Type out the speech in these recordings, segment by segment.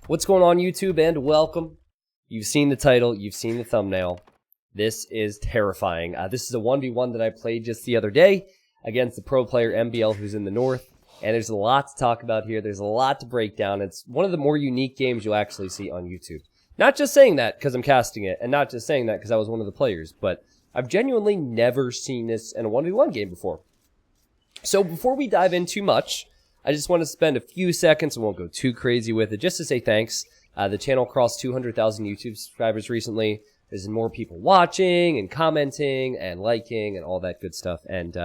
What's going on, YouTube, and welcome. You've seen the title, you've seen the thumbnail. This is terrifying. This is a 1v1 that I played just the other day against the pro player MbL, who's in the north. And there's a lot to talk about here. There's a lot to break down. It's one of the more unique games you'll actually see on YouTube. Not just saying that because I'm casting it, and not just saying that because I was one of the players, but I've genuinely never seen this in a 1v1 game before. So before we dive in too much, I just want to spend a few seconds, I won't go too crazy with it, just to say thanks. The channel crossed 200,000 YouTube subscribers recently. There's more people watching and commenting and liking and all that good stuff. And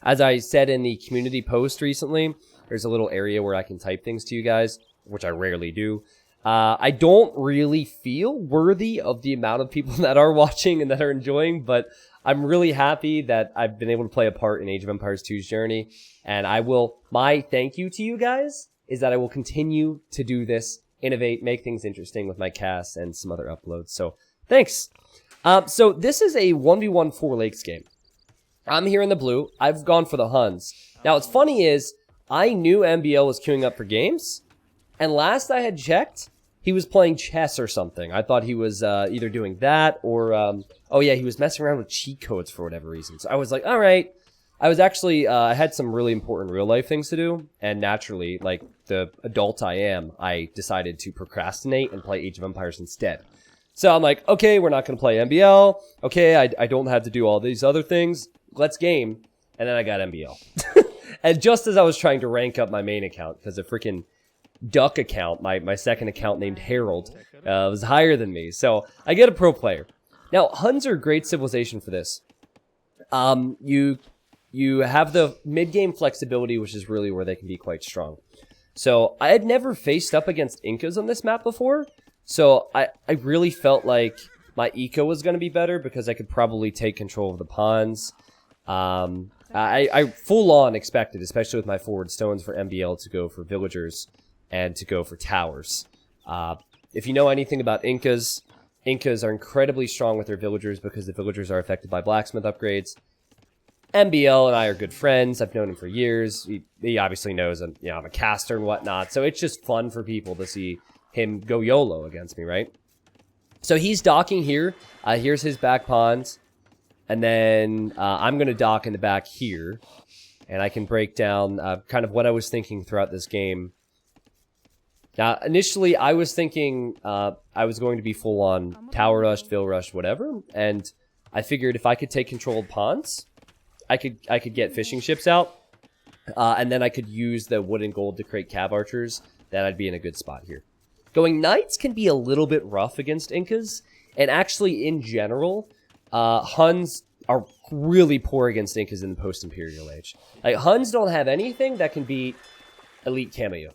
as I said in the community post recently, there's a little area where I can type things to you guys, which I rarely do. I don't really feel worthy of the amount of people that are watching and that are enjoying, but I'm really happy that I've been able to play a part in Age of Empires 2's journey. And my thank you to you guys is that I will continue to do this, innovate, make things interesting with my casts and some other uploads. So thanks. So this is a 1v1 4 Lakes game. I'm here in the blue. I've gone for the Huns. Now, what's funny is I knew MbL was queuing up for games, and last I had checked, he was playing chess or something. I thought he was either doing that or, oh yeah, he was messing around with cheat codes for whatever reason. So I was like, all right. I was actually, I had some really important real life things to do, and naturally, like the adult I am, I decided to procrastinate and play Age of Empires instead. So I'm like, okay, we're not going to play MbL. Okay, I don't have to do all these other things. Let's game. And then I got MbL. And just as I was trying to rank up my main account, because the freaking duck account, my second account named Harold, was higher than me. So I get a pro player. Now, Huns are a great civilization for this. You have the mid-game flexibility, which is really where they can be quite strong. So I had never faced up against Incas on this map before. So I really felt like my eco was going to be better because I could probably take control of the pawns. I full-on expected, especially with my forward stones, for MbL to go for villagers and to go for towers. If you know anything about Incas are incredibly strong with their villagers because the villagers are affected by blacksmith upgrades. MbL and I are good friends. I've known him for years. He obviously knows I'm a caster and whatnot. So it's just fun for people to see him go YOLO against me, right? So he's docking here. Here's his back pawns. And then I'm going to dock in the back here. And I can break down kind of what I was thinking throughout this game. Now, initially, I was thinking I was going to be full-on tower rush, vill rush, whatever. And I figured if I could take control of pawns, I could get fishing ships out. And then I could use the wood and gold to create cav archers. Then I'd be in a good spot here. Going knights can be a little bit rough against Incas. And actually, in general, Huns are really poor against Incas in the post-Imperial age. Like, Huns don't have anything that can beat elite Kameyuk.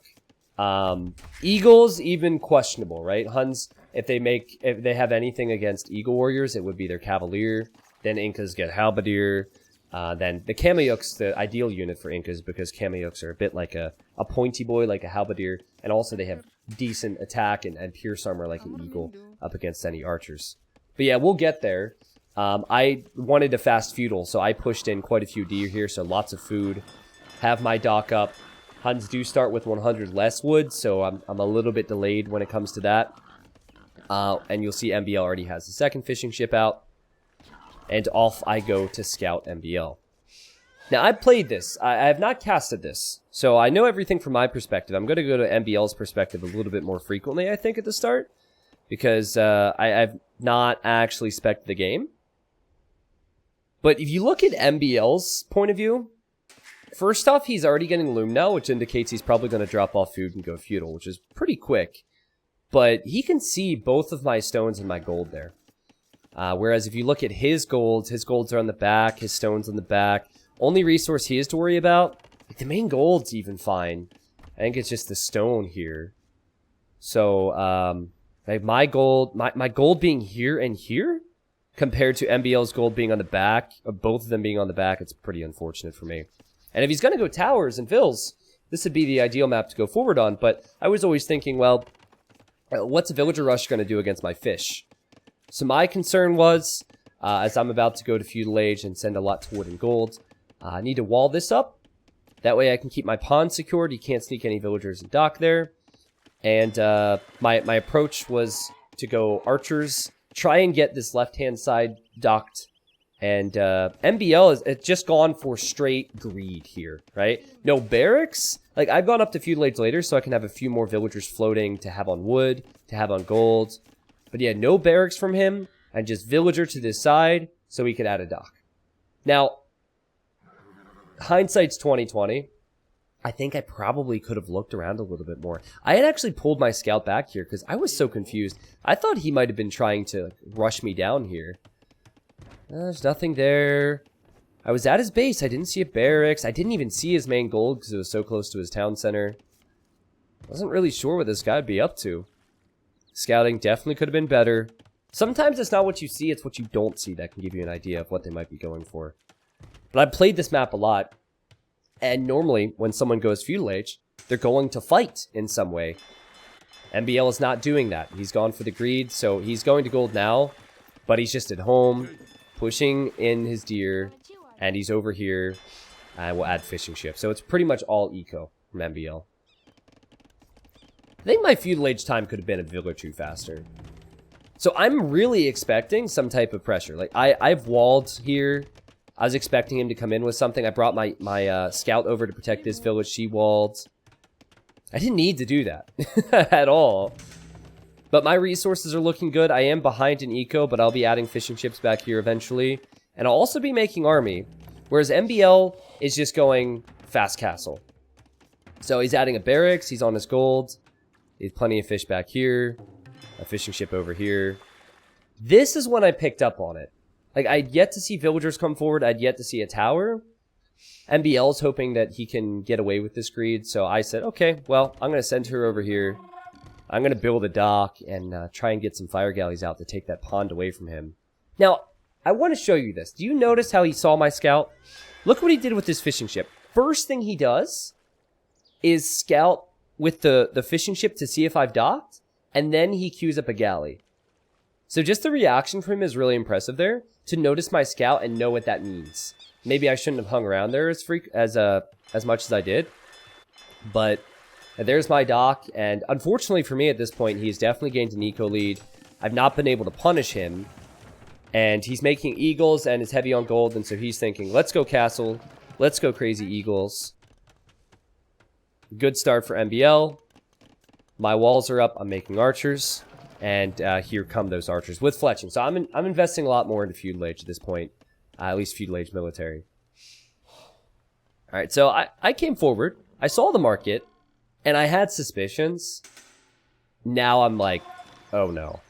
Eagles, even questionable, right? Huns, if they have anything against Eagle Warriors, it would be their Cavalier. Then Incas get Halberdier. Then the Kameyuk's the ideal unit for Incas because Kameyuks are a bit like a pointy boy, like a Halberdier. And also they have decent attack and pierce armor like an Eagle up against any archers. But yeah, we'll get there. I wanted to fast Feudal, so I pushed in quite a few deer here, so lots of food. Have my dock up. Huns do start with 100 less wood, so I'm a little bit delayed when it comes to that. And you'll see MbL already has the second fishing ship out. And off I go to scout MbL. Now, I've played this. I have not casted this, so I know everything from my perspective. I'm going to go to MbL's perspective a little bit more frequently, I think, at the start. Because I've not actually spec'd the game. But if you look at MbL's point of view, first off, he's already getting loom now, which indicates he's probably going to drop off food and go feudal, which is pretty quick. But he can see both of my stones and my gold there. Whereas if you look at his golds are on the back, his stones on the back. Only resource he has to worry about, like the main gold's even fine. I think it's just the stone here. So, like my gold being here and here, compared to MbL's gold being on the back, or both of them being on the back, it's pretty unfortunate for me. And if he's going to go towers and vills, this would be the ideal map to go forward on. But I was always thinking, well, what's a villager rush going to do against my fish? So my concern was, as I'm about to go to Feudal Age and send a lot to wood and gold, I need to wall this up. That way I can keep my pawn secured. He can't sneak any villagers and dock there. And my approach was to go archers, try and get this left-hand side docked. And MbL has just gone for straight greed here, right? No barracks. Like, I've gone up to Feudal Age later so I can have a few more villagers floating to have on wood, to have on gold. But yeah, no barracks from him, and just villager to this side so he could add a dock. Now, hindsight's 2020. I think I probably could have looked around a little bit more. I had actually pulled my scout back here because I was so confused. I thought he might have been trying to rush me down here. There's nothing there. I was at his base. I didn't see a barracks. I didn't even see his main gold because it was so close to his town center. Wasn't really sure what this guy would be up to. Scouting definitely could have been better. Sometimes it's not what you see, it's what you don't see that can give you an idea of what they might be going for. But I've played this map a lot. And normally, when someone goes Feudal Age, they're going to fight in some way. MbL is not doing that. He's gone for the greed, so he's going to gold now. But he's just at home, pushing in his deer, and he's over here. And we'll add fishing ship. So it's pretty much all eco from MbL. I think my Feudal Age time could have been a village or two faster. So I'm really expecting some type of pressure. Like, I've walled here. I was expecting him to come in with something. I brought my scout over to protect this village. She walled. I didn't need to do that at all. But my resources are looking good. I am behind in eco, but I'll be adding fishing ships back here eventually. And I'll also be making army. Whereas MbL is just going fast castle. So he's adding a barracks. He's on his gold. He has plenty of fish back here. A fishing ship over here. This is when I picked up on it. Like, I'd yet to see villagers come forward. I'd yet to see a tower. MbL's hoping that he can get away with this greed. So I said, okay, well, I'm going to send her over here. I'm going to build a dock and try and get some fire galleys out to take that pond away from him. Now, I want to show you this. Do you notice how he saw my scout? Look what he did with this fishing ship. First thing he does is scout with the fishing ship to see if I've docked. And then he queues up a galley. So just the reaction from him is really impressive there. To notice my scout and know what that means. Maybe I shouldn't have hung around there as much as I did. But there's my dock. And unfortunately for me at this point, he's definitely gained an eco lead. I've not been able to punish him. And he's making eagles and is heavy on gold. And so he's thinking, let's go castle. Let's go crazy eagles. Good start for MbL. My walls are up. I'm making archers. And here come those archers with fletching. So I'm investing a lot more into Feudal Age at this point. At least Feudal Age military. Alright, so I came forward. I saw the market. And I had suspicions. Now I'm like, oh no.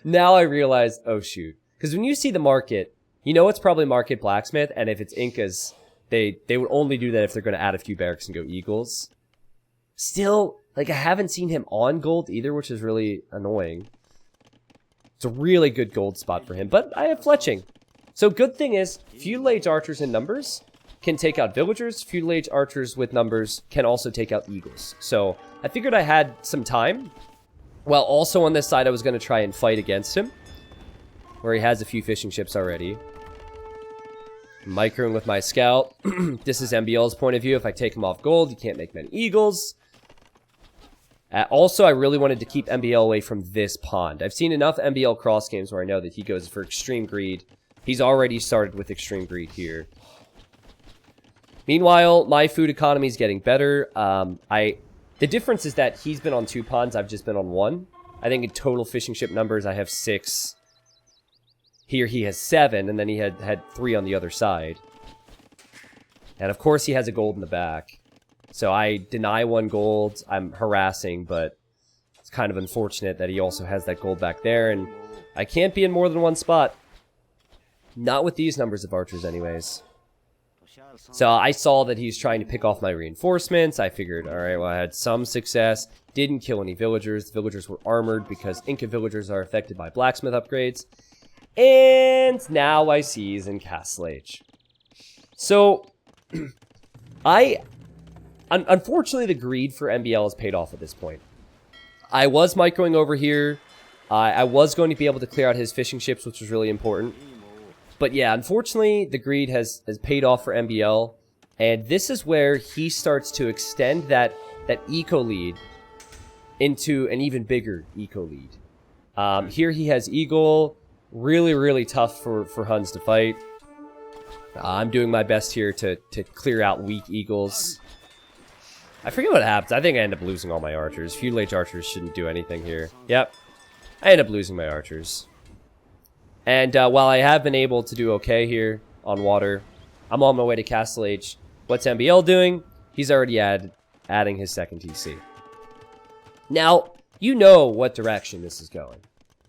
Now I realize, oh shoot. Because when you see the market, you know it's probably market blacksmith. And if it's Incas, they would only do that if they're going to add a few barracks and go eagles. Still, like, I haven't seen him on gold either, which is really annoying. It's a really good gold spot for him, but I have fletching. So good thing is, Feudal Age archers in numbers can take out villagers. Feudal Age archers with numbers can also take out eagles. So I figured I had some time. While also on this side, I was going to try and fight against him. Where he has a few fishing ships already. Microing with my scout. This is MbL's point of view. If I take him off gold, you can't make many eagles. Also, I really wanted to keep MbL away from this pond. I've seen enough MbL cross games where I know that he goes for extreme greed. He's already started with extreme greed here. Meanwhile, my food economy is getting better. The difference is that he's been on 2 ponds. I've just been on 1. I think in total fishing ship numbers, I have 6. Here he has 7, and then he had 3 on the other side. And of course, he has a gold in the back. So I deny 1 gold. I'm harassing, but it's kind of unfortunate that he also has that gold back there. And I can't be in more than 1 spot. Not with these numbers of archers anyways. So I saw that he's trying to pick off my reinforcements. I figured, alright, well, I had some success. Didn't kill any villagers. The villagers were armored because Inca villagers are affected by blacksmith upgrades. And now I seize in Castle Age. So, unfortunately, the greed for MbL has paid off at this point. I was microing over here. I was going to be able to clear out his fishing ships, which was really important. But yeah, unfortunately, the greed has paid off for MbL. And this is where he starts to extend that eco lead into an even bigger eco lead. Here he has Eagle. Really, really tough for Huns to fight. I'm doing my best here to clear out weak Eagles. I forget what happens. I think I end up losing all my archers. Feudal Age archers shouldn't do anything here. Yep. I end up losing my archers. And while I have been able to do okay here on water, I'm on my way to Castle Age. What's MbL doing? He's already adding his second TC. Now, you know what direction this is going,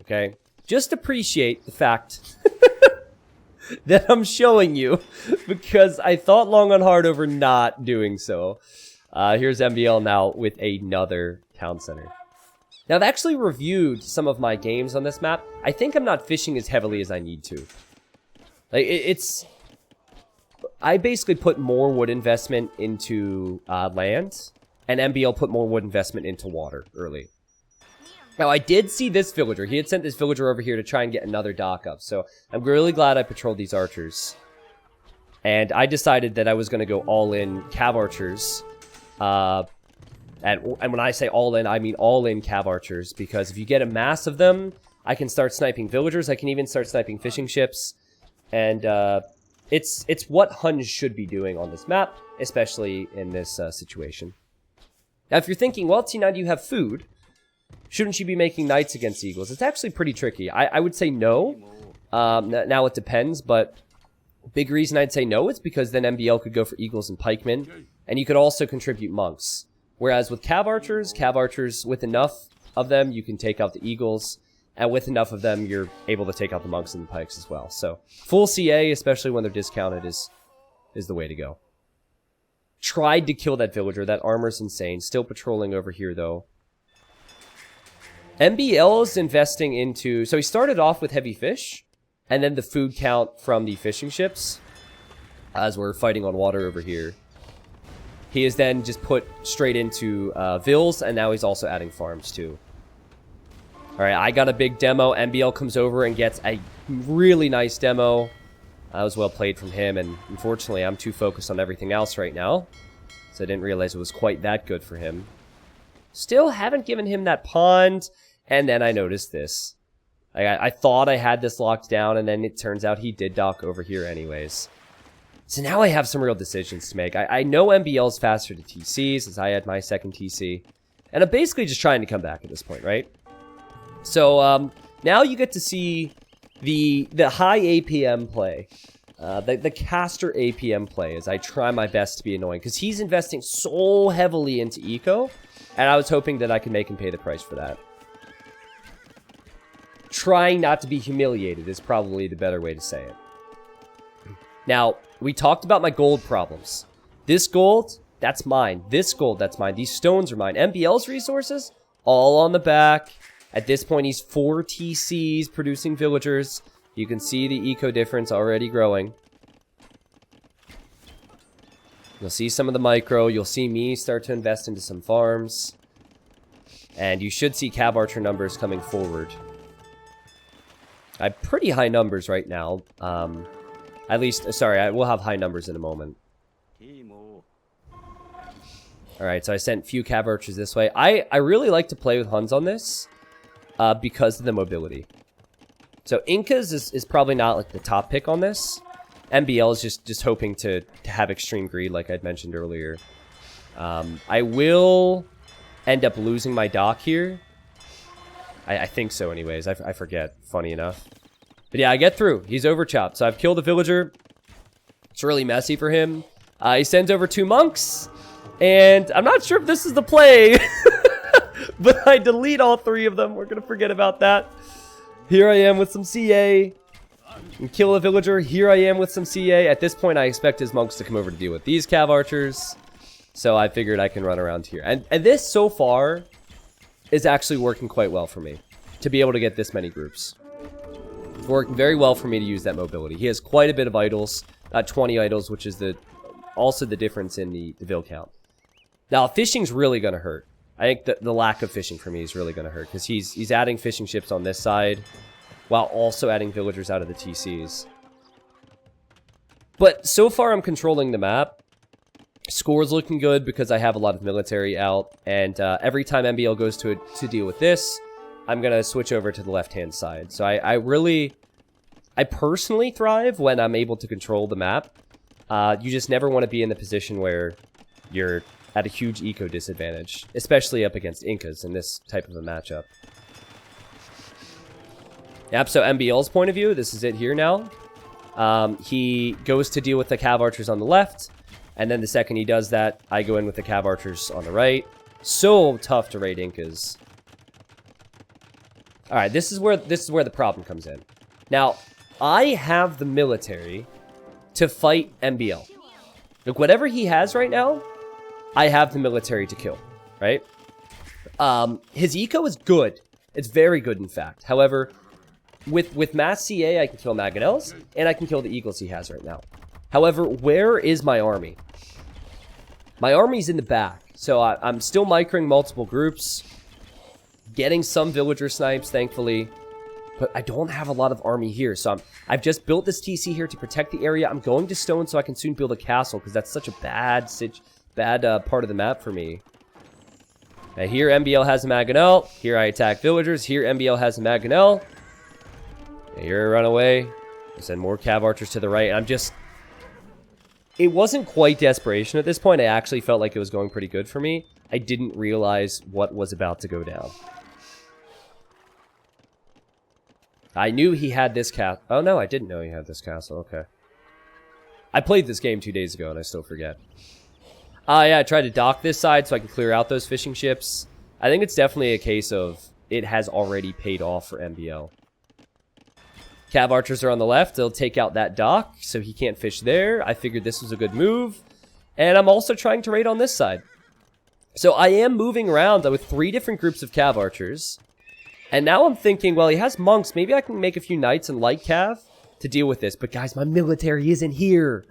okay? Just appreciate the fact that I'm showing you, because I thought long and hard over not doing so. Here's MbL now with another town center. Now, I've actually reviewed some of my games on this map. I think I'm not fishing as heavily as I need to. Like, I basically put more wood investment into land, and MbL put more wood investment into water early. Now, I did see this villager. He had sent this villager over here to try and get another dock up. So, I'm really glad I patrolled these archers. And I decided that I was going to go all in cav archers. And when I say all in, I mean all in cav archers. Because if you get a mass of them, I can start sniping villagers. I can even start sniping fishing ships. And it's what Huns should be doing on this map, especially in this situation. Now, if you're thinking, well, T9, do you have food? Shouldn't you be making knights against eagles? It's actually pretty tricky. I would say no. Now it depends, but big reason I'd say no is because then MbL could go for eagles and pikemen, and you could also contribute monks. Whereas with cav archers, with enough of them, you can take out the eagles, and with enough of them, you're able to take out the monks and the pikes as well. So full CA, especially when they're discounted, is the way to go. Tried to kill that villager. That armor's insane. Still patrolling over here, though. MbL is investing into... So he started off with heavy fish, and then the food count from the fishing ships, as we're fighting on water over here. He is then just put straight into vills, and now he's also adding farms, too. Alright, I got a big demo. MbL comes over and gets a really nice demo. That was well played from him, and unfortunately, I'm too focused on everything else right now, so I didn't realize it was quite that good for him. Still haven't given him that pond, and then I noticed this. I thought I had this locked down, and then it turns out he did dock over here anyways. So now I have some real decisions to make. I know MbL's faster to TCs, as I had my second TC, and I'm basically just trying to come back at this point, right? So, now you get to see the high APM play. The caster APM play as I try my best to be annoying, because he's investing so heavily into eco, and I was hoping that I could make him pay the price for that. Trying not to be humiliated is probably the better way to say it. Now, we talked about my gold problems. This gold, that's mine. This gold, that's mine. These stones are mine. MbL's resources, all on the back. At this point, he's 4 TCs producing villagers. You can see the eco difference already growing. You'll see some of the micro. You'll see me start to invest into some farms. And you should see cav archer numbers coming forward. I have pretty high numbers right now. At least, sorry, I will have high numbers in a moment. Alright, so I sent few cav archers this way. I really like to play with Huns on this because of the mobility. So Incas is probably not like the top pick on this. MbL is just hoping to have extreme greed, like I'd mentioned earlier. I will end up losing my dock here. I think so anyways. I forget, funny enough. But yeah, I get through. He's overchopped. So I've killed a villager. It's really messy for him. He sends over 2 monks. And I'm not sure if this is the play. But I delete all 3 of them. We're going to forget about that. Here I am with some CA. And kill a villager. Here I am with some CA. At this point, I expect his monks to come over to deal with these cav archers. So I figured I can run around here. And this, so far, is actually working quite well for me. To be able to get this many groups. It's working very well for me to use that mobility. He has quite a bit of idols. 20 idols, which is also the difference in the vill count. Now, fishing's really going to hurt. I think that the lack of fishing for me is really going to hurt. Because he's adding fishing ships on this side. While also adding villagers out of the TCs. But so far I'm controlling the map. Score's looking good because I have a lot of military out. And every time MbL goes to deal with this, I'm going to switch over to the left-hand side. So I personally thrive when I'm able to control the map. You just never want to be in the position where you're at a huge eco disadvantage, especially up against Incas in this type of a matchup. Yep, so MbL's point of view, this is it here now. He goes to deal with the Cav Archers on the left, and then the second he does that, I go in with the Cav Archers on the right. So tough to raid Incas. Alright, this is where the problem comes in. Now, I have the military to fight MbL. Look, whatever he has right now, I have the military to kill, right? His eco is good. It's very good, in fact. However, with mass CA, I can kill Mangonels, and I can kill the eagles he has right now. However, where is my army? My army's in the back, so I'm still microing multiple groups, getting some villager snipes, thankfully, but I don't have a lot of army here, so I've just built this TC here to protect the area. I'm going to stone so I can soon build a castle, because that's such a bad part of the map for me. Now here MbL has a Mangonel, here I attack villagers, here MbL has a Mangonel. Here I run away. I send more Cav Archers to the right. I'm just... It wasn't quite desperation at this point. I actually felt like it was going pretty good for me. I didn't realize what was about to go down. I knew he had this castle. Oh no, I didn't know he had this castle. Okay. I played this game 2 days ago and I still forget. Yeah, I tried to dock this side so I can clear out those fishing ships. I think it's definitely a case of it has already paid off for MbL. Cav Archers are on the left. They'll take out that dock, so he can't fish there. I figured this was a good move. And I'm also trying to raid on this side. So I am moving around with 3 different groups of Cav Archers. And now I'm thinking, well, he has monks. Maybe I can make a few knights and light Cav to deal with this. But guys, my military isn't here.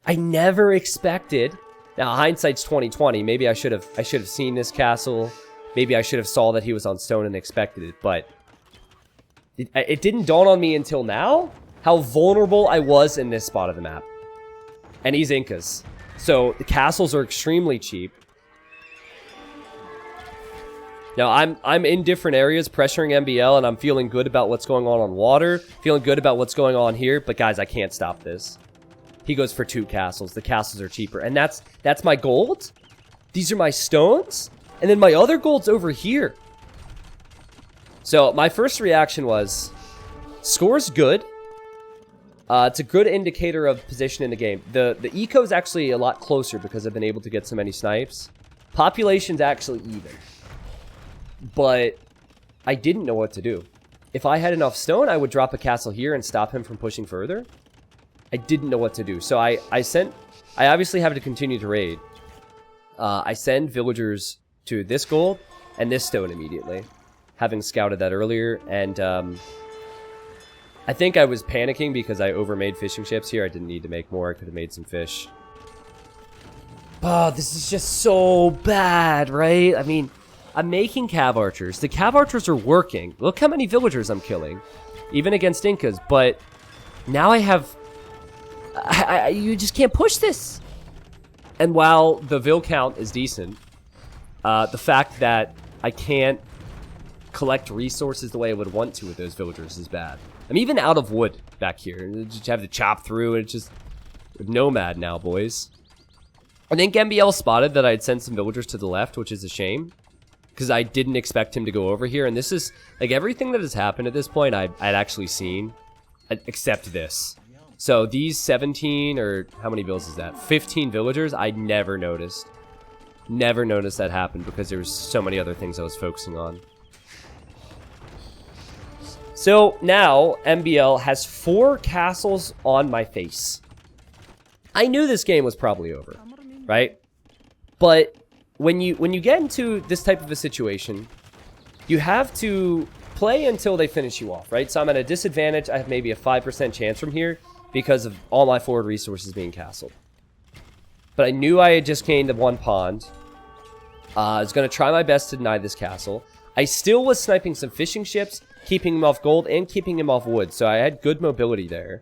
I never expected. Now, hindsight's 2020. Maybe I should have seen this castle. Maybe I should have saw that he was on stone and expected it. But it didn't dawn on me until now how vulnerable I was in this spot of the map. And he's Incas. So the castles are extremely cheap. Now I'm in different areas pressuring MbL and I'm feeling good about what's going on water. Feeling good about what's going on here. But guys, I can't stop this. He goes for 2 castles. The castles are cheaper. And that's my gold. These are my stones. And then my other gold's over here. So, my first reaction was, score's good. It's a good indicator of position in the game. The eco is actually a lot closer because I've been able to get so many snipes. Population's actually even. But I didn't know what to do. If I had enough stone, I would drop a castle here and stop him from pushing further. I didn't know what to do. So I obviously have to continue to raid. I send villagers to this gold and this stone immediately. Having scouted that earlier, and I think I was panicking because I overmade fishing ships here. I didn't need to make more. I could have made some fish. Oh, this is just so bad, right? I mean, I'm making Cav Archers. The Cav Archers are working. Look how many villagers I'm killing, even against Incas. But now I have... you just can't push this. And while the Vil count is decent, the fact that I can't collect resources the way I would want to with those villagers is bad. I'm even out of wood back here. Just have to chop through, and it's just nomad now, boys. I think MbL spotted that I'd sent some villagers to the left, which is a shame, because I didn't expect him to go over here. And this is like everything that has happened at this point I'd actually seen, except this. So these 17, or how many vills is that? 15 villagers, I never noticed. Never noticed that happen because there was so many other things I was focusing on. So now MbL has 4 castles on my face. I knew this game was probably over, right? But when you get into this type of a situation, you have to play until they finish you off, right? So I'm at a disadvantage. I have maybe a 5% chance from here because of all my forward resources being castled. But I knew I had just gained the 1 pond. I was going to try my best to deny this castle. I still was sniping some fishing ships, keeping him off gold and keeping him off wood. So I had good mobility there.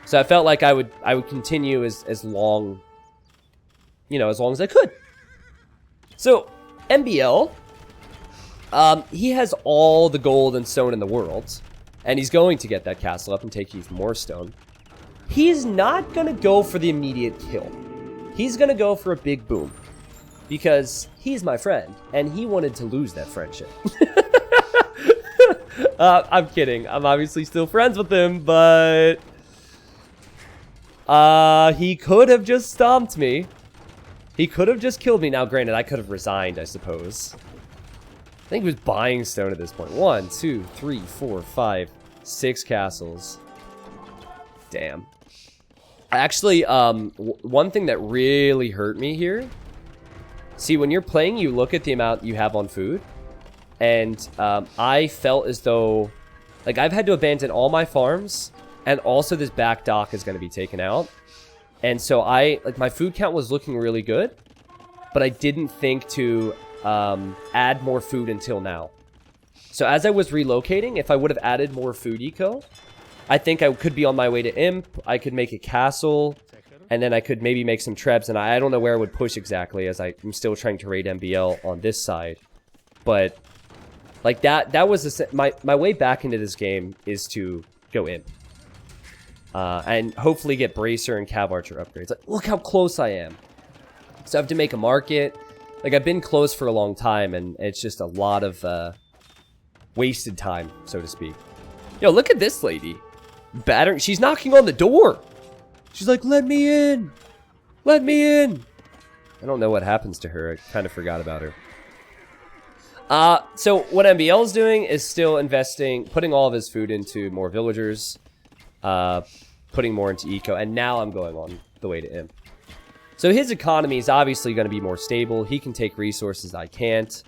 So I felt like I would continue as long you know, as long as I could. So, MbL, he has all the gold and stone in the world, and he's going to get that castle up and take even more stone. He's not going to go for the immediate kill. He's going to go for a big boom, because he's my friend, and he wanted to lose that friendship. I'm kidding. I'm obviously still friends with him, but he could have just stomped me. He could have just killed me. Now, granted, I could have resigned, I suppose. I think he was buying stone at this point. 1, 2, 3, 4, 5, 6 castles. Damn. Actually, one thing that really hurt me here. See, when you're playing, you look at the amount you have on food. And I felt as though, like, I've had to abandon all my farms. And also this back dock is going to be taken out. And so my food count was looking really good. But I didn't think to add more food until now. So as I was relocating, if I would have added more food eco, I think I could be on my way to Imp. I could make a castle. And then I could maybe make some trebs. And I don't know where I would push exactly, as I'm still trying to raid MbL on this side. But like that was my way back into this game is to go Imp. And hopefully get Bracer and Cav Archer upgrades. Like, look how close I am. So I have to make a market. Like, I've been close for a long time, and it's just a lot of wasted time, so to speak. Yo, look at this lady. She's knocking on the door. She's like, let me in. Let me in. I don't know what happens to her. I kind of forgot about her. So what MbL is doing is still investing, putting all of his food into more villagers. Putting more into eco, and now I'm going on the way to Imp. So his economy is obviously going to be more stable. He can take resources I can't,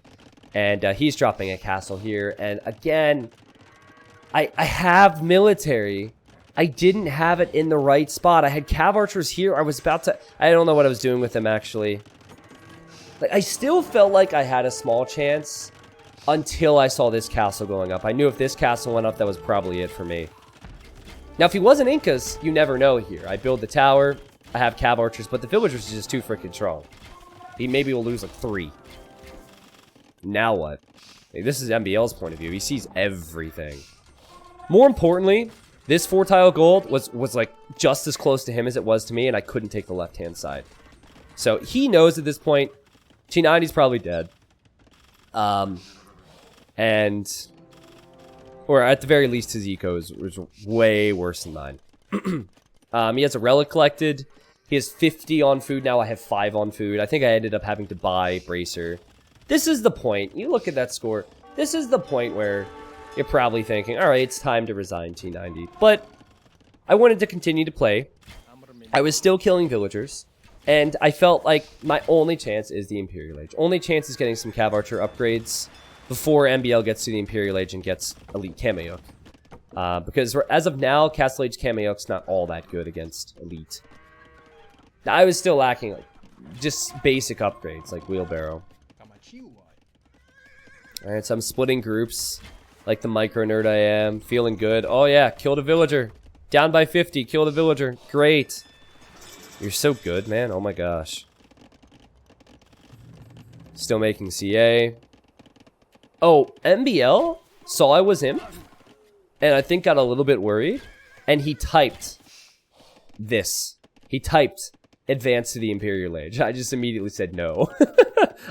and he's dropping a castle here. And again, I have military. I didn't have it in the right spot. I had Cav Archers here. I was about to... I don't know what I was doing with them, actually. Like, I still felt like I had a small chance until I saw this castle going up. I knew if this castle went up, that was probably it for me. Now, if he wasn't Incas, you never know here. I build the tower, I have Cav Archers, but the villagers are just too freaking strong. He maybe will lose like 3. Now what? Like, this is MbL's point of view. He sees everything. More importantly, this 4-tile gold was like just as close to him as it was to me, and I couldn't take the left-hand side. So he knows at this point, T90's probably dead. Or at the very least, his eco was way worse than mine. He has a relic collected. He has 50 on food now. I have 5 on food. I think I ended up having to buy Bracer. This is the point. You look at that score. This is the point where you're probably thinking, all right, it's time to resign T90. But I wanted to continue to play. I was still killing villagers. And I felt like my only chance is the Imperial Age. Only chance is getting some Cav Archer upgrades before MbL gets to the Imperial Age and gets Elite Kameyuk. Because as of now, Castle Age Kameyuk's not all that good against Elite. Now, I was still lacking like just basic upgrades like Wheelbarrow. Alright, so I'm splitting groups like the micro nerd I am. Feeling good. Oh yeah, killed a villager. Down by 50, killed a villager. Great. You're so good, man. Oh my gosh. Still making CA. Oh, MbL saw I was Imp, and I think got a little bit worried, and he typed this. He typed advance to the Imperial Age. I just immediately said no.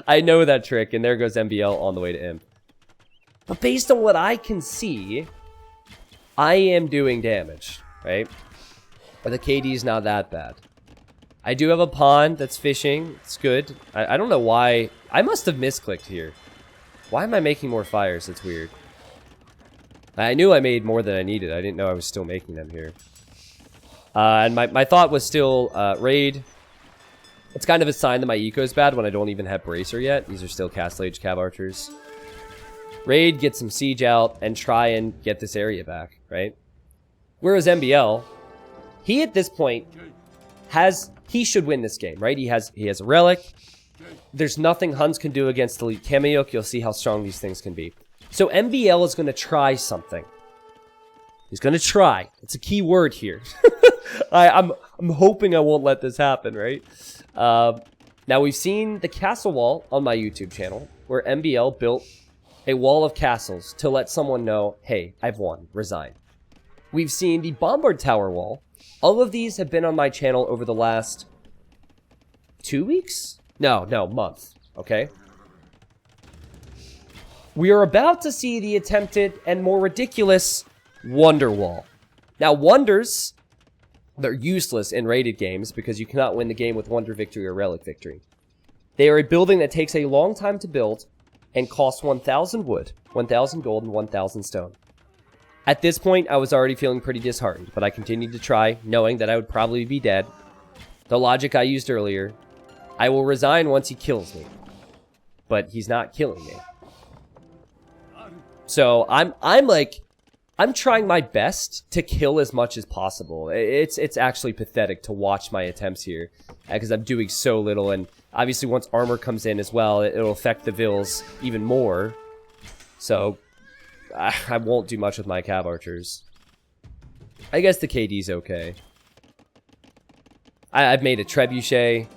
I know that trick, and there goes MbL on the way to Imp. But based on what I can see, I am doing damage, right? But the KD is not that bad. I do have a pond that's fishing. It's good. I don't know why. I must have misclicked here. Why am I making more fires? That's weird. I knew I made more than I needed. I didn't know I was still making them here. And my thought was still raid. It's kind of a sign that my eco is bad when I don't even have Bracer yet. These are still Castle Age Cav Archers. Raid, get some siege out, and try and get this area back, right? Whereas MbL, he at this point he should win this game, right? He has a relic. There's nothing Huns can do against Elite Kameyuk. You'll see how strong these things can be. So MbL is going to try something. He's going to try. It's a key word here. I'm hoping I won't let this happen, right? Now, we've seen the castle wall on my YouTube channel, where MbL built a wall of castles to let someone know, hey, I've won, resign. We've seen the Bombard Tower wall. All of these have been on my channel over the last 2 weeks? No, month, okay? We are about to see the attempted and more ridiculous Wonder Wall. Now, wonders, they're useless in rated games because you cannot win the game with Wonder Victory or Relic Victory. They are a building that takes a long time to build and costs 1,000 wood, 1,000 gold, and 1,000 stone. At this point, I was already feeling pretty disheartened, but I continued to try, knowing that I would probably be dead. The logic I used earlier, I will resign once he kills me. But he's not killing me. So I'm trying my best to kill as much as possible. It's actually pathetic to watch my attempts here, because I'm doing so little, and obviously once armor comes in as well, it'll affect the vills even more. So I won't do much with my cav archers. I guess the KD's okay. I've made a trebuchet.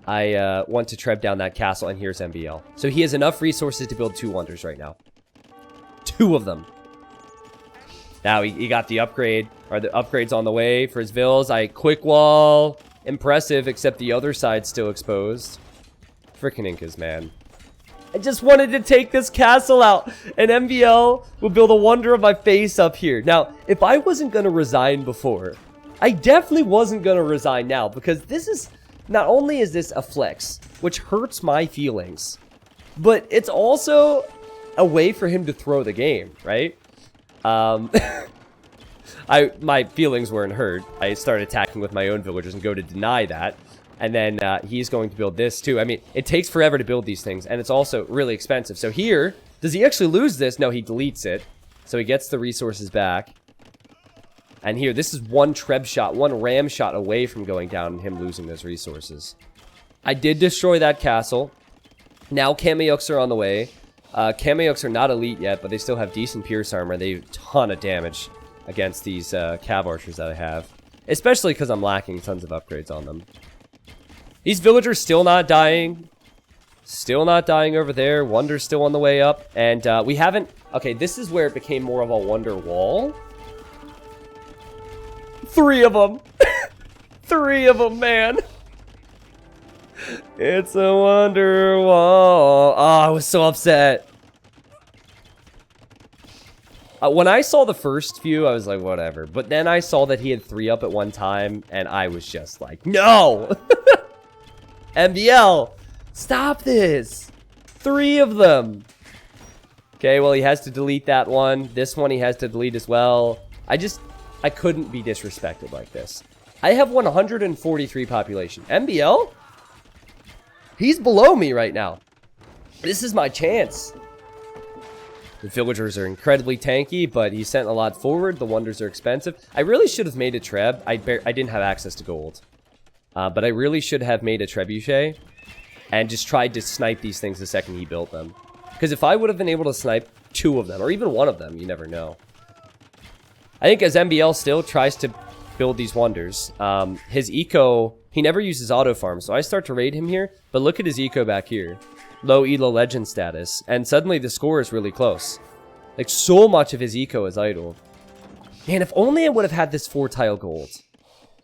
I want to treb down that castle, and here's MbL. So he has enough resources to build 2 wonders right now. 2 of them. Now he got the upgrade, or the upgrade's on the way for his vills. Quick wall. Impressive, except the other side's still exposed. Frickin' Incas, man. I just wanted to take this castle out, and MbL will build a wonder of my face up here. Now, if I wasn't going to resign before, I definitely wasn't going to resign now, because this is, not only is this a flex, which hurts my feelings, but it's also a way for him to throw the game, right? My feelings weren't hurt. I started attacking with my own villagers and go to deny that. And then he's going to build this too. I mean, it takes forever to build these things, and it's also really expensive. So here, does he actually lose this? No, he deletes it. So he gets the resources back. And here, this is one treb shot, one ram shot away from going down and him losing those resources. I did destroy that castle. Now Kameyuks are on the way. Kameyuks are not elite yet, but they still have decent pierce armor. They have a ton of damage against these cav archers that I have. Especially because I'm lacking tons of upgrades on them. These villagers still not dying. Still not dying over there. Wonder's still on the way up. And we haven't... Okay, this is where it became more of a wonder wall. 3 of them. 3 of them, man. It's a wonder wall. Oh, I was so upset. When I saw the first few, I was like, whatever. But then I saw that he had 3 up at one time, and I was just like, no! MbL, stop this! 3 of them! Okay, well, he has to delete that one. This one he has to delete as well. I couldn't be disrespected like this. I have 143 population. MbL? He's below me right now. This is my chance. The villagers are incredibly tanky, but he sent a lot forward. The wonders are expensive. I really should have made a treb. I didn't have access to gold. But I really should have made a trebuchet and just tried to snipe these things the second he built them. Because if I would have been able to snipe 2 of them, or even 1 of them, you never know. I think as MbL still tries to build these wonders, his eco, he never uses auto farm, so I start to raid him here, but look at his eco back here. Low elo legend status, and suddenly the score is really close. Like, so much of his eco is idle. Man, if only I would have had this 4-tile gold.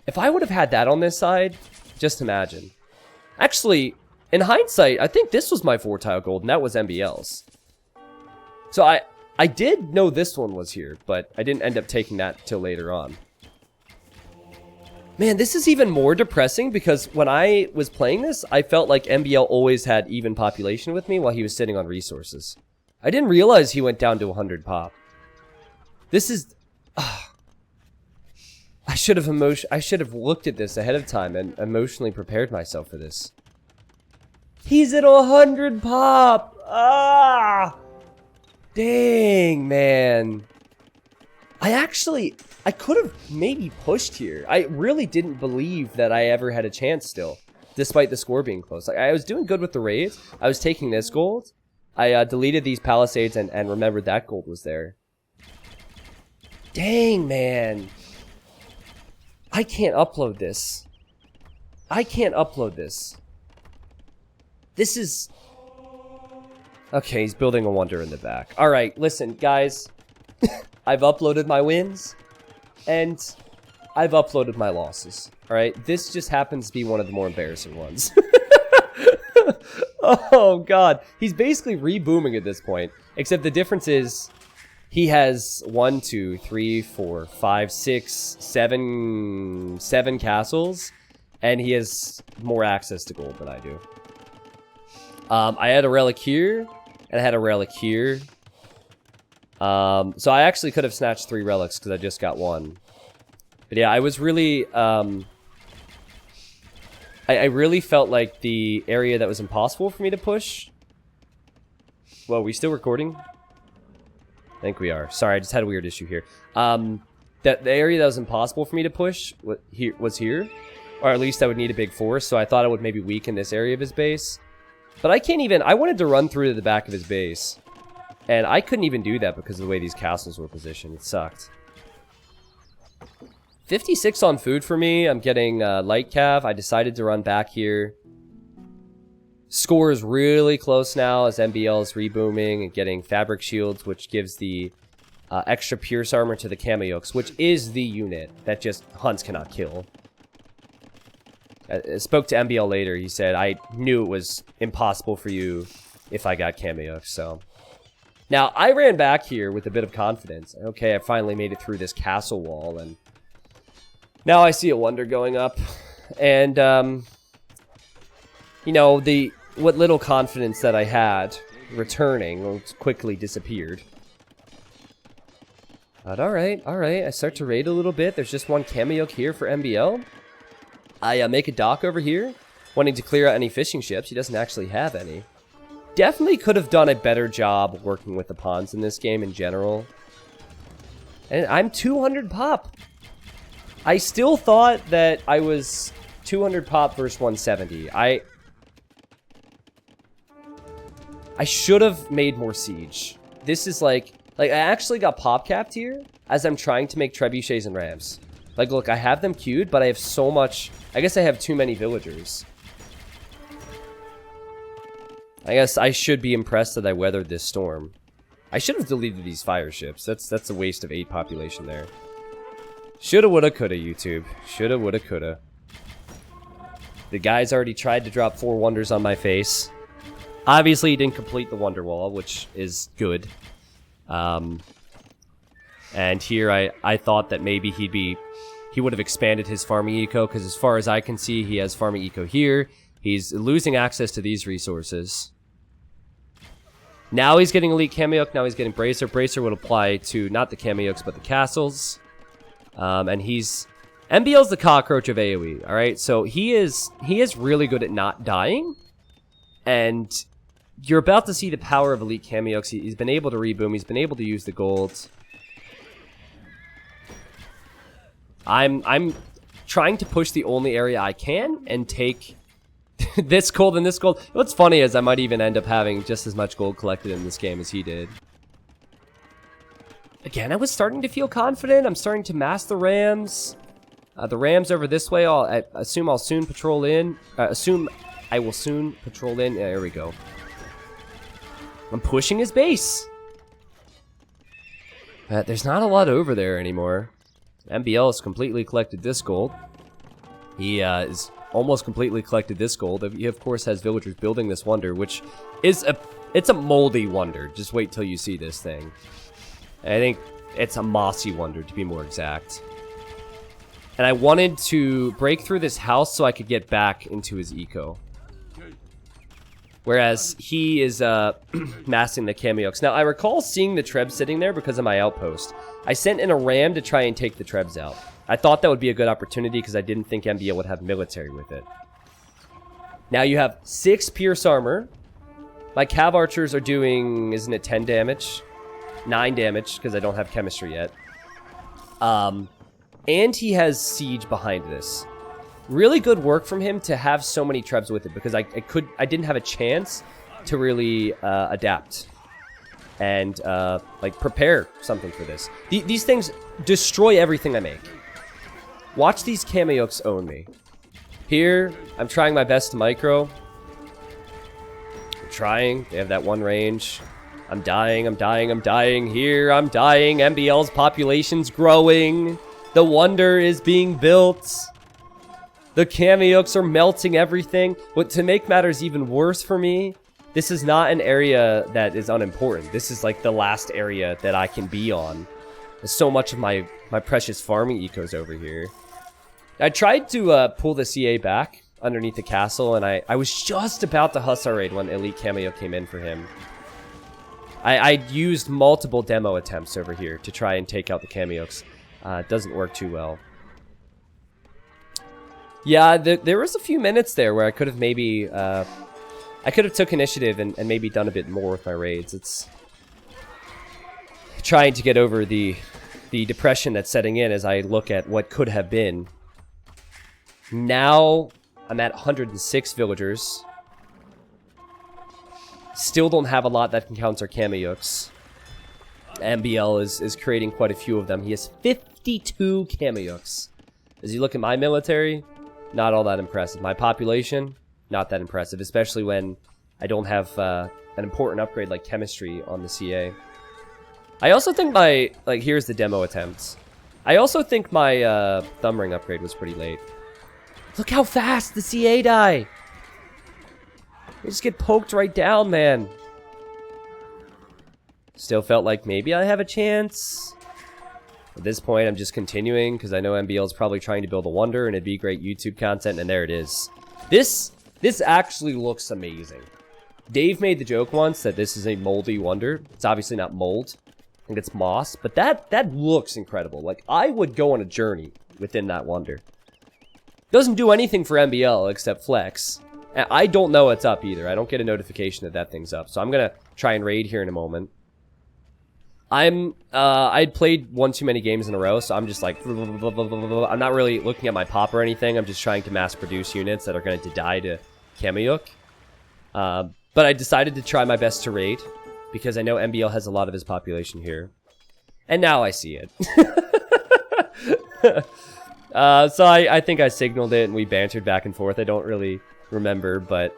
If I would have had that on this side, just imagine. Actually, in hindsight, I think this was my 4-tile gold, and that was MbL's. So I did know this one was here, but I didn't end up taking that till later on. Man, this is even more depressing because when I was playing this, I felt like MbL always had even population with me while he was sitting on resources. I didn't realize he went down to 100 pop. This is... I should have looked at this ahead of time and emotionally prepared myself for this. He's at 100 pop! Ah! Dang, man. I could have maybe pushed here. I really didn't believe that I ever had a chance still, despite the score being close. Like, I was doing good with the raids. I was taking this gold. I deleted these palisades and remembered that gold was there. Dang, man. I can't upload this. I can't upload this. This is... Okay, he's building a wonder in the back. Alright, listen, guys. I've uploaded my wins. And I've uploaded my losses. Alright, this just happens to be one of the more embarrassing ones. Oh, God. He's basically rebooming at this point. Except the difference is... He has 1, 2, 3, 4, 5, 6, 7 castles. And he has more access to gold than I do. I had a relic here. And I had a relic here. So I actually could have snatched 3 relics because I just got 1. But yeah, I was really... I really felt like the area that was impossible for me to push... Whoa, are we still recording? I think we are. Sorry, I just had a weird issue here. The area that was impossible for me to push was here. Or at least I would need a big force, so I thought I would maybe weaken this area of his base. But I can't even... I wanted to run through to the back of his base. And I couldn't even do that because of the way these castles were positioned. It sucked. 56 on food for me. I'm getting light cav. I decided to run back here. Score is really close now as MbL is rebooming and getting fabric shields, which gives the extra pierce armor to the Kameyooks, which is the unit that just hunts cannot kill. I spoke to MbL later. He said, I knew it was impossible for you if I got Kameyooks, so... Now, I ran back here with a bit of confidence. Okay, I finally made it through this castle wall, and... Now I see a wonder going up. And, you know, what little confidence that I had returning quickly disappeared. But alright. I start to raid a little bit. There's just one Kameyook here for MbL. I make a dock over here, wanting to clear out any fishing ships. He doesn't actually have any. Definitely could have done a better job working with the pawns in this game in general. And I'm 200 pop. I still thought that I was 200 pop versus 170. I should have made more siege. This is like I actually got pop capped here as I'm trying to make trebuchets and rams. Like, look, I have them queued, but I have so much... I guess I have too many villagers. I guess I should be impressed that I weathered this storm. I should have deleted these fire ships. That's a waste of 8 population there. Shoulda, woulda, coulda, YouTube. Shoulda, woulda, coulda. The guy's already tried to drop 4 wonders on my face. Obviously, he didn't complete the wonder wall, which is good. And here I thought that maybe he would have expanded his farming eco, because as far as I can see, he has farming eco here. He's losing access to these resources. Now he's getting elite Kameyook, now he's getting Bracer. Bracer would apply to not the Kameyooks, but the castles. And MbL's the cockroach of AoE, alright? So he is really good at not dying. And you're about to see the power of elite Kameyooks. He's been able to reboom, he's been able to use the gold. I'm trying to push the only area I can and take this gold and this gold. What's funny is I might even end up having just as much gold collected in this game as he did. Again, I was starting to feel confident. I'm starting to mass the rams. The rams over this way, I assume I'll soon patrol in. Assume I will soon patrol in. Yeah, there we go. I'm pushing his base. There's not a lot over there anymore. MbL has completely collected this gold. He is almost completely collected this gold. He, of course, has villagers building this wonder, which is it's a moldy wonder. Just wait till you see this thing. I think it's a mossy wonder, to be more exact. And I wanted to break through this house so I could get back into his eco. Whereas he is massing the Kameyooks. Now, I recall seeing the Trebs sitting there because of my outpost. I sent in a ram to try and take the Trebs out. I thought that would be a good opportunity because I didn't think MbL would have military with it. Now you have 6 pierce armor. My cav archers are doing, isn't it 10 damage? 9 damage because I don't have chemistry yet. And he has siege behind this. Really good work from him to have so many Trebs with it because I didn't have a chance to really adapt and like prepare something for this. These things destroy everything I make. Watch these Kameyooks own me. Here, I'm trying my best to micro. trying. They have that one range. I'm dying, I'm dying, I'm dying. Here, I'm dying. MbL's population's growing. The Wonder is being built. The Kameyooks are melting everything. But to make matters even worse for me, this is not an area that is unimportant. This is like the last area that I can be on. There's so much of my precious farming ecos over here. I tried to pull the CA back underneath the castle, and I was just about to Hussar raid when Elite Cameyook came in for him. I used multiple demo attempts over here to try and take out the Kameyooks. It doesn't work too well. Yeah, there was a few minutes there where I could have maybe... I could have took initiative and maybe done a bit more with my raids. It's trying to get over the depression that's setting in as I look at what could have been. Now, I'm at 106 villagers. Still don't have a lot that can counter Kameyooks. MbL is creating quite a few of them. He has 52 Kameyooks. As you look at my military, not all that impressive. My population, not that impressive, especially when I don't have an important upgrade like chemistry on the CA. I also think my, like, here's the demo attempts. I also think my thumb ring upgrade was pretty late. Look how fast the CA die! They just get poked right down, man. Still felt like maybe I have a chance. At this point, I'm just continuing because I know MbL is probably trying to build a Wonder and it'd be great YouTube content, and there it is. This actually looks amazing. Dave made the joke once that this is a moldy Wonder. It's obviously not mold. I think it's moss, but that looks incredible. Like, I would go on a journey within that Wonder. Doesn't do anything for MbL except flex. And I don't know it's up either. I don't get a notification that that thing's up. So I'm gonna try and raid here in a moment. I'd played one too many games in a row, so I'm just like, I'm not really looking at my pop or anything. I'm just trying to mass produce units that are going to die to Cameyook. But I decided to try my best to raid, because I know MbL has a lot of his population here. And now I see it. So I think I signaled it and we bantered back and forth. I don't really remember, but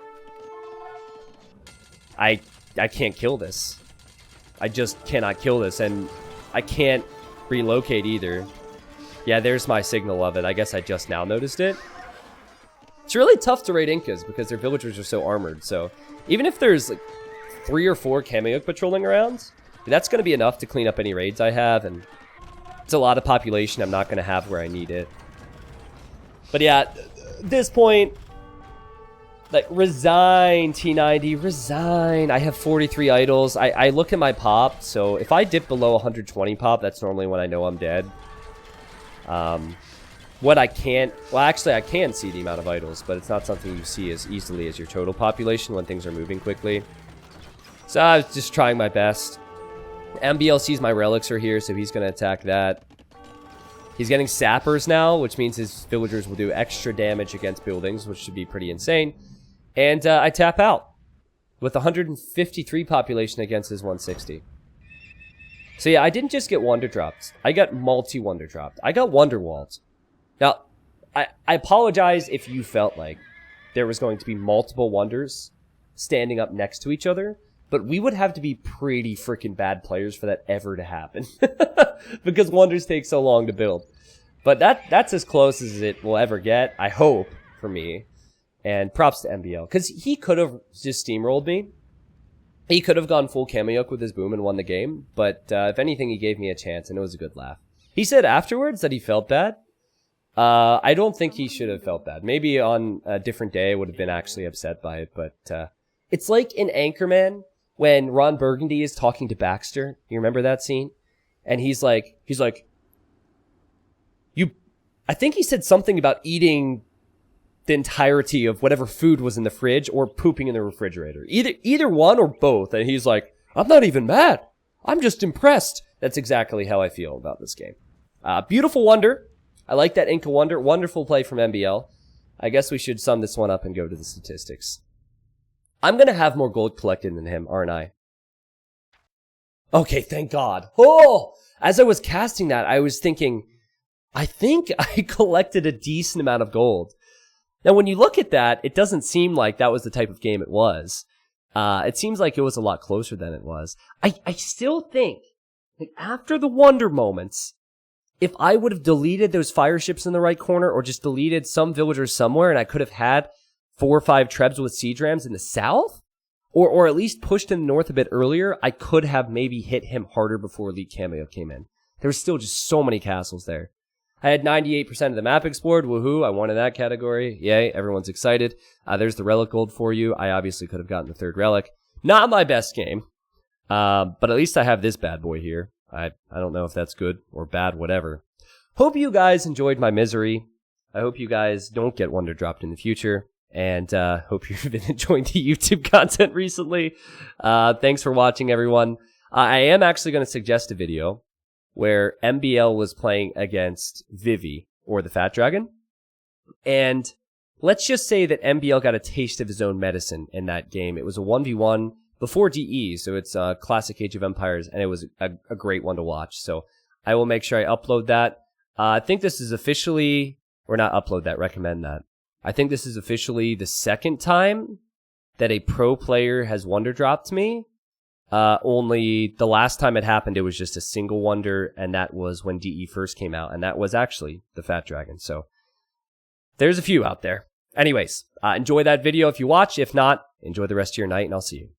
I can't kill this. I just cannot kill this, and I can't relocate either. Yeah, there's my signal of it. I guess I just now noticed it. It's really tough to raid Incas because their villagers are so armored, so even if there's like 3 or 4 Cameyook patrolling around, that's going to be enough to clean up any raids I have, and it's a lot of population I'm not going to have where I need it. But yeah, at this point, like, resign, T90, resign. I have 43 idols. I look at my pop, so if I dip below 120 pop, that's normally when I know I'm dead. What I can't... Well, actually, I can see the amount of idols, but it's not something you see as easily as your total population when things are moving quickly. So I was just trying my best. MbL sees my relics are here, so he's going to attack that. He's getting sappers now, which means his villagers will do extra damage against buildings, which should be pretty insane. And I tap out with 153 population against his 160. So yeah, I didn't just get Wonder dropped. I got multi-Wonder dropped. I got Wonder walled. Now, I apologize if you felt like there was going to be multiple Wonders standing up next to each other, but we would have to be pretty freaking bad players for that ever to happen. Because Wonders take so long to build. But that's as close as it will ever get, I hope, for me. And props to MbL, because he could have just steamrolled me. He could have gone full Cameyook with his boom and won the game, but if anything, he gave me a chance, and it was a good laugh. He said afterwards that he felt bad. I don't think he should have felt bad. Maybe on a different day I would have been actually upset by it, but it's like in Anchorman when Ron Burgundy is talking to Baxter. You remember that scene? And he's like, I think he said something about eating the entirety of whatever food was in the fridge or pooping in the refrigerator. Either one or both. And he's like, I'm not even mad. I'm just impressed. That's exactly how I feel about this game. Beautiful Wonder. I like that Inca Wonder. Wonderful play from MbL. I guess we should sum this one up and go to the statistics. I'm going to have more gold collected than him, aren't I? Okay, thank God. Oh! As I was casting that, I was thinking, I think I collected a decent amount of gold. Now, when you look at that, it doesn't seem like that was the type of game it was. It seems like it was a lot closer than it was. I still think, like, after the wonder moments, if I would have deleted those fire ships in the right corner or just deleted some villagers somewhere and I could have had 4 or 5 trebs with siege rams in the south, or at least pushed in the north a bit earlier, I could have maybe hit him harder before Elite Cameo came in. There were still just so many castles there. I had 98% of the map explored. Woohoo, I won in that category. Yay, everyone's excited. There's the relic gold for you. I obviously could have gotten the 3rd relic. Not my best game, but at least I have this bad boy here. I don't know if that's good or bad, whatever. Hope you guys enjoyed my misery. I hope you guys don't get wonder dropped in the future. And hope you've been enjoying the YouTube content recently. Thanks for watching, everyone. I am actually going to suggest a video where MbL was playing against Vivi, or the Fat Dragon. And let's just say that MbL got a taste of his own medicine in that game. It was a 1v1 before DE, so it's Classic Age of Empires, and it was a great one to watch. So I will make sure I upload that. I think this is officially, or not upload that, recommend that. I think this is officially the 2nd time that a pro player has wonder dropped me. Only the last time it happened, it was just a single wonder, and that was when DE first came out, and that was actually the Fat Dragon. So there's a few out there. Anyways, enjoy that video if you watch. If not, enjoy the rest of your night, and I'll see you.